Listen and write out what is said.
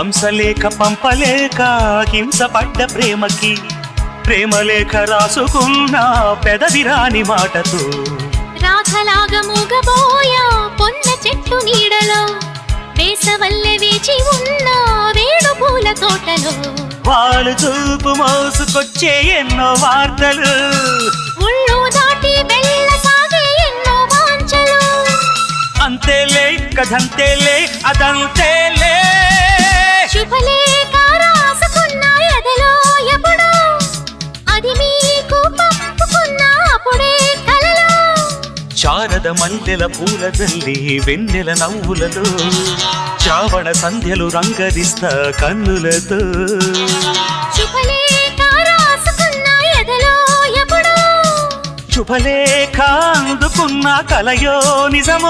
హంసలేఖ పంపలేక హింసపడ్డ ప్రేమకి ప్రేమలేఖ రాసుకున్న పెదవిరాని మాటతో రాధలాగా మూగబోయా పొన్న చెట్టు నీడలో వేసవల్లె వేచి ఉన్న వేణు పూల తోటలో వాళ్ళు చూపు మోసుకొచ్చే ఎన్నో వార్తలు ఉళ్ళు దాటి వెళ్ళసాగే ఎన్నో వాంఛలు అంతేలే కథంతేలే అదంతేలే శుభలేఖ రాసుకున్న ఎదలో ఎప్పుడో అది మీకు పంపుకున్న అప్పుడే కలలో శారద మల్లెల పూలజల్లి వెన్నెల నవ్వులలో శ్రావణ సంధ్యలు రంగరిస్తా కన్నులతో శుభలేఖ రాసుకున్న ఎదలో ఎప్పుడో శుభలేఖ అందుకున్న కలయో నిజమో